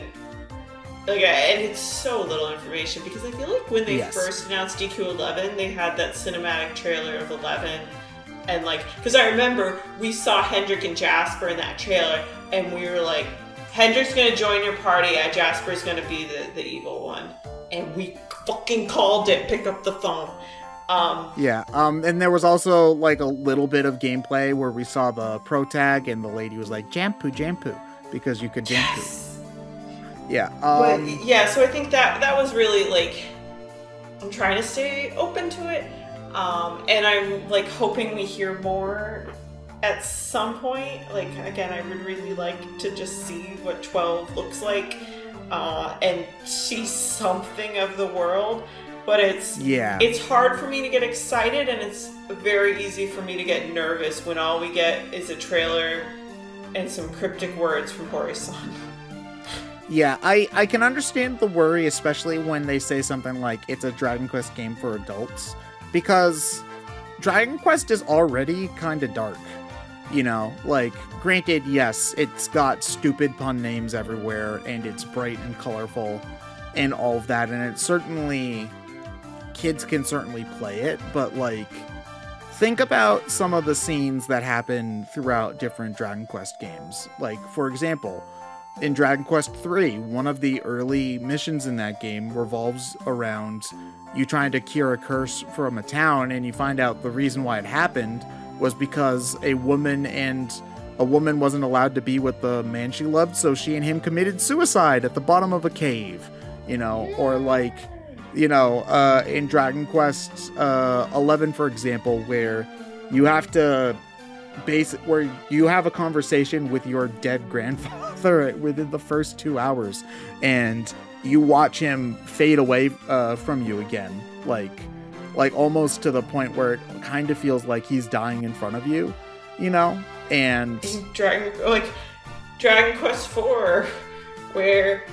like, and it's so little information, because I feel like when they first announced DQ11, they had that cinematic trailer of 11, and, like, because I remember we saw Hendrik and Jasper in that trailer, and we were like, Hendrik's gonna join your party, Jasper's gonna be the evil one. And we fucking called it, pick up the phone. Yeah, and there was also like a little bit of gameplay where we saw the pro tag and the lady was like Jampu, because you could Jampu. Yes. Yeah. So I think that was really like, I'm trying to stay open to it, and I'm like hoping we hear more at some point. Like, again, I would really like to just see what 12 looks like, and see something of the world. But it's hard for me to get excited, and it's very easy for me to get nervous when all we get is a trailer and some cryptic words from Hori-san. Yeah, I can understand the worry, especially when they say something like it's a Dragon Quest game for adults, because Dragon Quest is already kind of dark. You know, like, granted, yes, it's got stupid pun names everywhere, and it's bright and colorful and all of that, and it's certainly... kids can certainly play it, but like, think about some of the scenes that happen throughout different Dragon Quest games. Like, for example, in Dragon Quest III, one of the early missions in that game revolves around you trying to cure a curse from a town, and you find out the reason why it happened was because a woman wasn't allowed to be with the man she loved, so she and him committed suicide at the bottom of a cave, you know, or like... You know, in Dragon Quest 11, for example, where you have to where you have a conversation with your dead grandfather within the first 2 hours, and you watch him fade away from you again, like almost to the point where it kind of feels like he's dying in front of you, you know, and Dragon Quest 4, where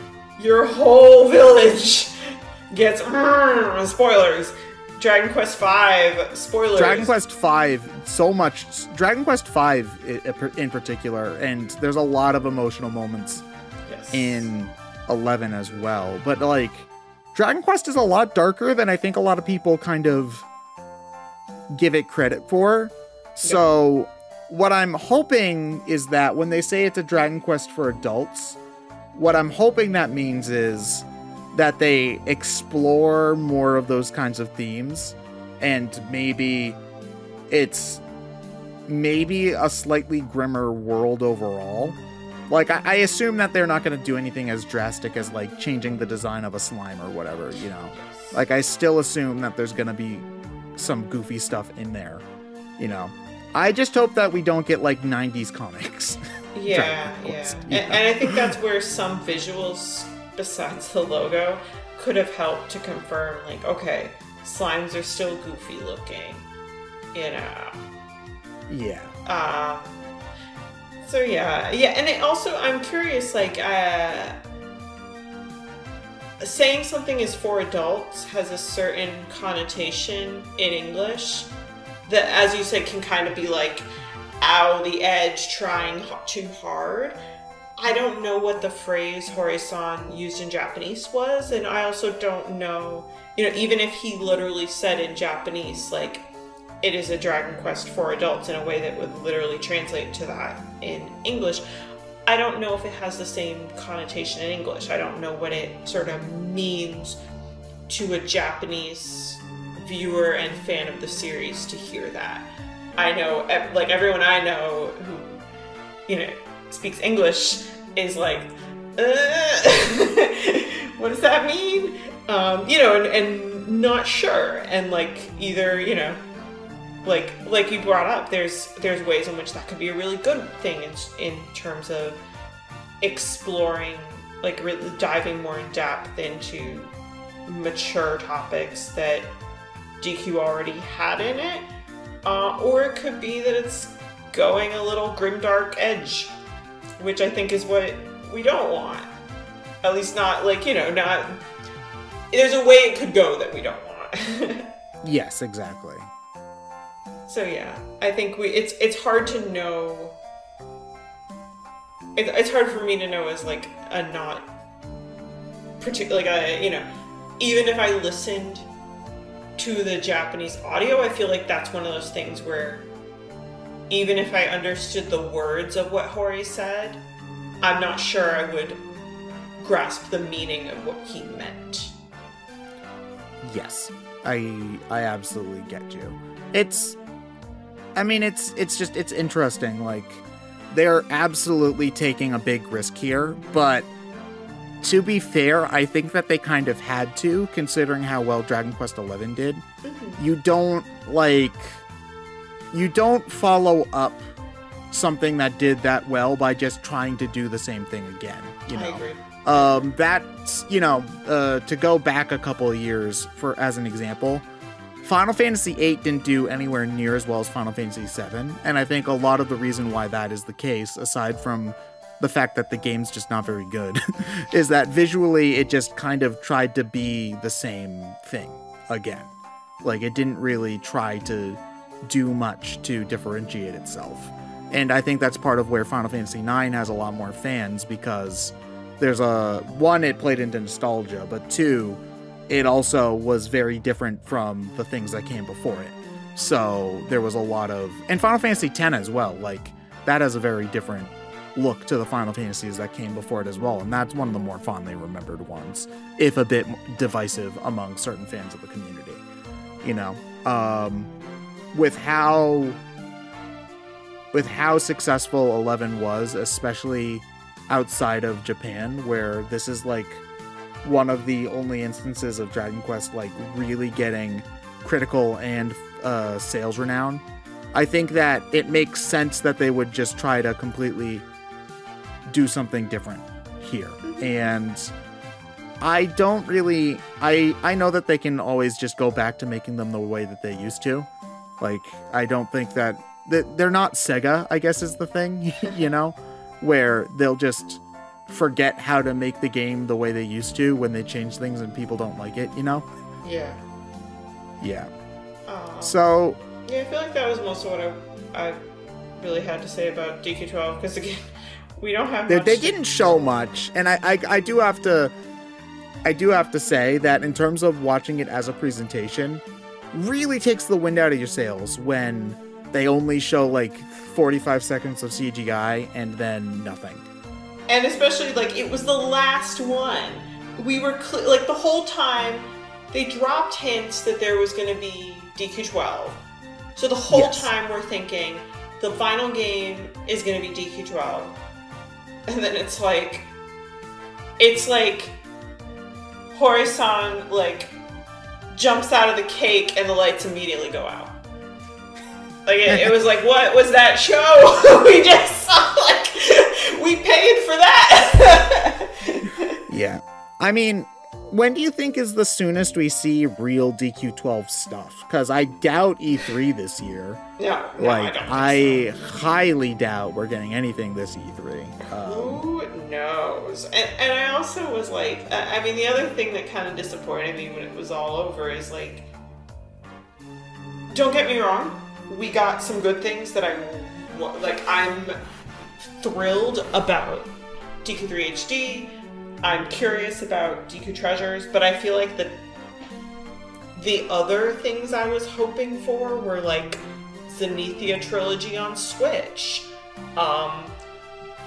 your whole village gets spoilers. Dragon Quest V spoilers. Dragon Quest V, so much. Dragon Quest V in particular, and there's a lot of emotional moments in 11 as well. But like, Dragon Quest is a lot darker than I think a lot of people kind of give it credit for. So what I'm hoping is that when they say it's a Dragon Quest for adults, what I'm hoping that means is that they explore more of those kinds of themes, and maybe it's a slightly grimmer world overall. Like, I assume that they're not going to do anything as drastic as, like, changing the design of a slime or whatever, you know? Like, I still assume that there's going to be some goofy stuff in there, you know? I just hope that we don't get, like, 90s comics. Yeah. And I think that's where some visuals, besides the logo, could have helped to confirm, like, okay, slimes are still goofy looking, you know. Yeah. So yeah, and it also, I'm curious, like, saying something is for adults has a certain connotation in English that, as you said, can kind of be like, ow, the edge, trying too hard. I don't know what the phrase Hori-san used in Japanese was, and I also don't know, you know, even if he literally said in Japanese, like, it is a Dragon Quest for adults in a way that would literally translate to that in English, I don't know if it has the same connotation in English. I don't know what it sort of means to a Japanese viewer and fan of the series to hear that. I know, like, everyone I know who, you know, speaks English is like, what does that mean? You know, and not sure. And like, either, you know, like you brought up, there's ways in which that could be a really good thing in terms of exploring, like, really diving more in depth into mature topics that DQ already had in it. Or it could be that it's going a little grimdark edge, which I think is what we don't want. At least not, like, you know, not... There's a way it could go that we don't want. Yes, exactly. So yeah, I think it's hard to know... It's hard for me to know as, like, a not... particular, like, you know, even if I listened to the Japanese audio, I feel like that's one of those things where even if I understood the words of what Hori said, I'm not sure I would grasp the meaning of what he meant. Yes. I absolutely get you. It's interesting. Like, they're absolutely taking a big risk here, but to be fair, I think that they kind of had to, considering how well Dragon Quest XI did. Mm-hmm. You don't follow up something that did that well by just trying to do the same thing again. I agree. That's, to go back a couple of years as an example, Final Fantasy VIII didn't do anywhere near as well as Final Fantasy VII, and I think a lot of the reason why that is the case, aside from the fact that the game's just not very good, is that visually it just kind of tried to be the same thing again. Like, it didn't really try to do much to differentiate itself. And I think that's part of where Final Fantasy IX has a lot more fans, because there's one, it played into nostalgia, but two, it also was very different from the things that came before it. So there was a lot of... And Final Fantasy X as well, like, that has a very different look to the Final Fantasies that came before it as well, and that's one of the more fondly remembered ones, if a bit divisive among certain fans of the community. With how successful 11 was, especially outside of Japan, where this is like one of the only instances of Dragon Quest like really getting critical and sales renown, I think that it makes sense that they would just try to completely do something different here. And I don't really... I know that they can always just go back to making them the way that they used to. Like, I don't think that... They're not Sega, I guess is the thing, where they'll just forget how to make the game the way they used to when they change things and people don't like it, Yeah. Yeah. So... Yeah, I feel like that was most of what I really had to say about DQ12, because again, we don't have much. They didn't show much, and I do have to say that in terms of watching it as a presentation, really takes the wind out of your sails when they only show like 45 seconds of CGI and then nothing. And especially, like, it was the last one. We were, like, the whole time, they dropped hints that there was going to be DQ12. So the whole time we're thinking, the final game is going to be DQ12. And then it's like Hori-san, like, jumps out of the cake and the lights immediately go out. Like, it was like, what was that show? We just saw, like, we paid for that. Yeah. I mean, when do you think is the soonest we see real DQ12 stuff? Because I doubt E3 this year. No, like, I highly doubt we're getting anything this E3. Who knows? And I also was like, I mean, the other thing that kind of disappointed me when it was all over is, like, don't get me wrong, we got some good things that I'm thrilled about DQ3 HD. I'm curious about DQ Treasures, but I feel like the other things I was hoping for were like Zenithia Trilogy on Switch,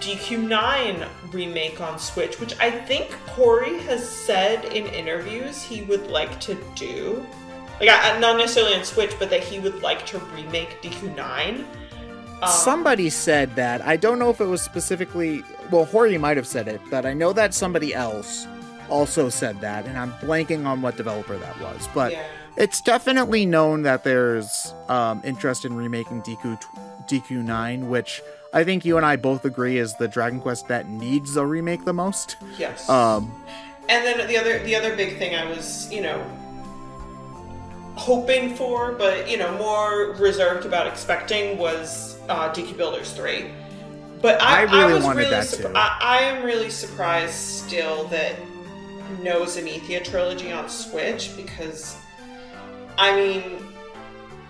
DQ9 remake on Switch, which I think Hori has said in interviews he would like to do. Like, not necessarily on Switch, but that he would like to remake DQ9. Somebody said that. I don't know if it was specifically... Well, Hori might have said it, but I know that somebody else also said that, and I'm blanking on what developer that was. But it's definitely known that there's interest in remaking DQ9, which I think you and I both agree is the Dragon Quest that needs a remake the most. Yes. And then the other big thing I was, hoping for, but, more reserved about expecting was DQ Builders 3. But I really wanted that too. I am really surprised still that no Zenithia Trilogy on Switch, because, I mean,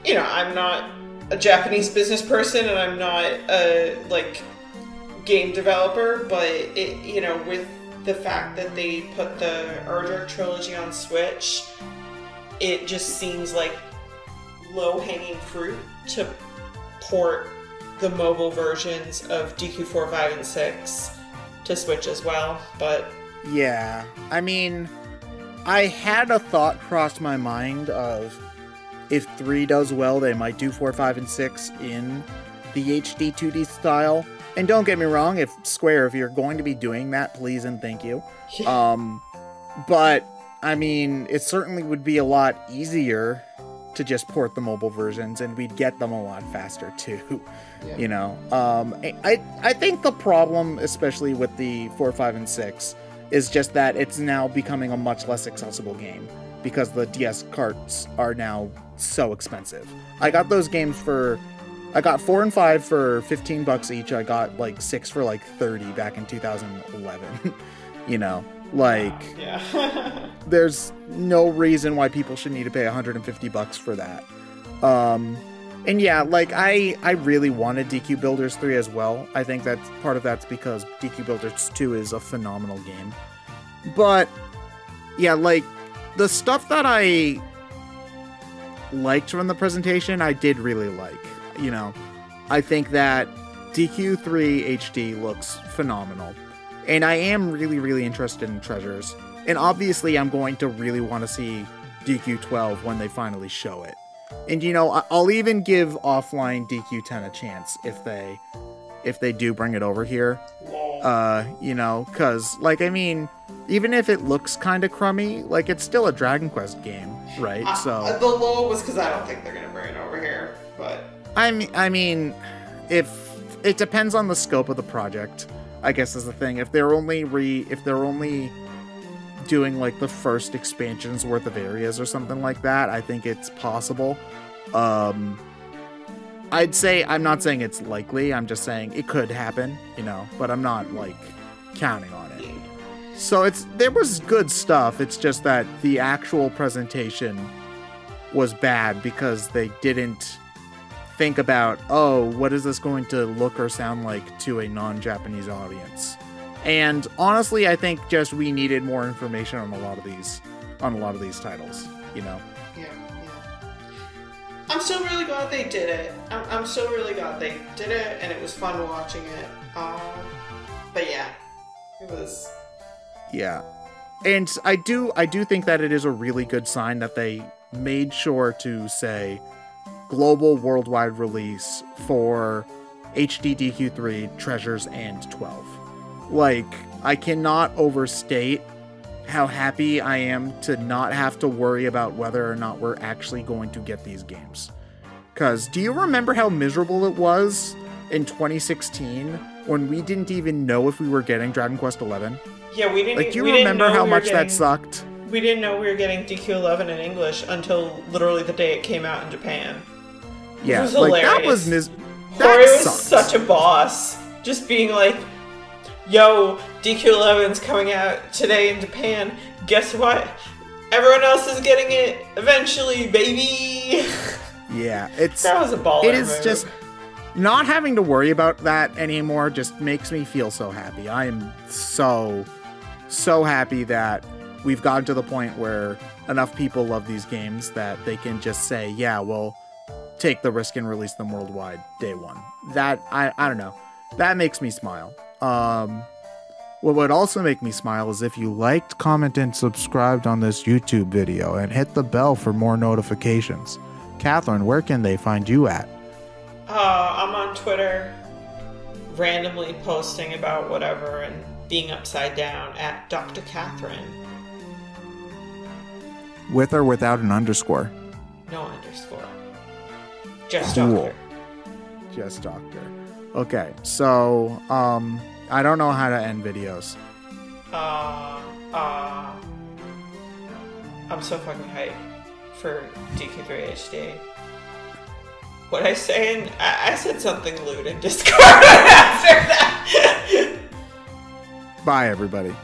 I'm not a Japanese business person and I'm not a, game developer, but with the fact that they put the Erdrick Trilogy on Switch, it just seems like low-hanging fruit to port the mobile versions of DQ4, 5, and 6 to Switch as well, but... Yeah, I mean, I had a thought cross my mind of if 3 does well, they might do 4, 5, and 6 in the HD 2D style. And don't get me wrong, if you're going to be doing that, please and thank you. But, I mean, it certainly would be a lot easier to just port the mobile versions, and we'd get them a lot faster, too. Yeah. You know? I think the problem, especially with the 4, 5, and 6, is just that it's now becoming a much less accessible game, because the DS carts are now so expensive. I got those games I got 4 and 5 for $15 each. I got like 6 for like 30 back in 2011. You know, like, yeah. There's no reason why people should need to pay $150 for that. And yeah, like I really wanted DQ Builders 3 as well. I think that part of that's because DQ Builders 2 is a phenomenal game. But yeah, like the stuff that I liked from the presentation, I did really like. You know, I think that DQ3 HD looks phenomenal. And I am really, really interested in Treasures. And obviously I'm going to really want to see DQ12 when they finally show it. And you know, I'll even give offline DQ10 a chance if they do bring it over here. You know, because, like, I mean, even if it looks kind of crummy, like, it's still a Dragon Quest game, right? So the low was because I don't think they're going to bring it over here, but... I mean, if it depends on the scope of the project, I guess is the thing. If they're only doing like the first expansion's worth of areas or something like that, I think it's possible. I'd say, I'm not saying it's likely, I'm just saying it could happen, you know, but I'm not like counting on it. So there was good stuff. It's just that the actual presentation was bad because they didn't think about, oh, what is this going to look or sound like to a non-Japanese audience? And honestly, I think just we needed more information on a lot of these titles, you know. Yeah. I'm still really glad they did it. I'm still really glad they did it, and it was fun watching it. But yeah, it was. Yeah, and I do think that it is a really good sign that they made sure to say global worldwide release for HD DQ3, Treasures, and 12. Like, I cannot overstate how happy I am to not have to worry about whether or not we're actually going to get these games. Because do you remember how miserable it was in 2016 when we didn't even know if we were getting Dragon Quest XI? Yeah, we didn't. Like, do you remember how much that sucked? We didn't know we were getting DQ11 in English until literally the day it came out in Japan. Yeah, it was hilarious. Like, that was Hori was such a boss. Just being like, yo, DQ11's coming out today in Japan. Guess what? Everyone else is getting it eventually, baby. Yeah, that was a baller It is move. just not having to worry about that anymore just makes me feel so happy. I am so happy that we've gotten to the point where enough people love these games that they can just say, yeah, well, take the risk and release them worldwide day one. That, I don't know. That makes me smile. What would also make me smile is if you liked, commented, and subscribed on this YouTube video and hit the bell for more notifications. Qatherine, where can they find you at? I'm on Twitter, randomly posting about whatever and being upside down at Dr. Qatherine. With or without an underscore? No underscore. Just cool. Doctor. Just Doctor. Okay, so, I don't know how to end videos. I'm so fucking hyped for DQ3 HD. What I say? I said something lewd in Discord after that. Bye, everybody.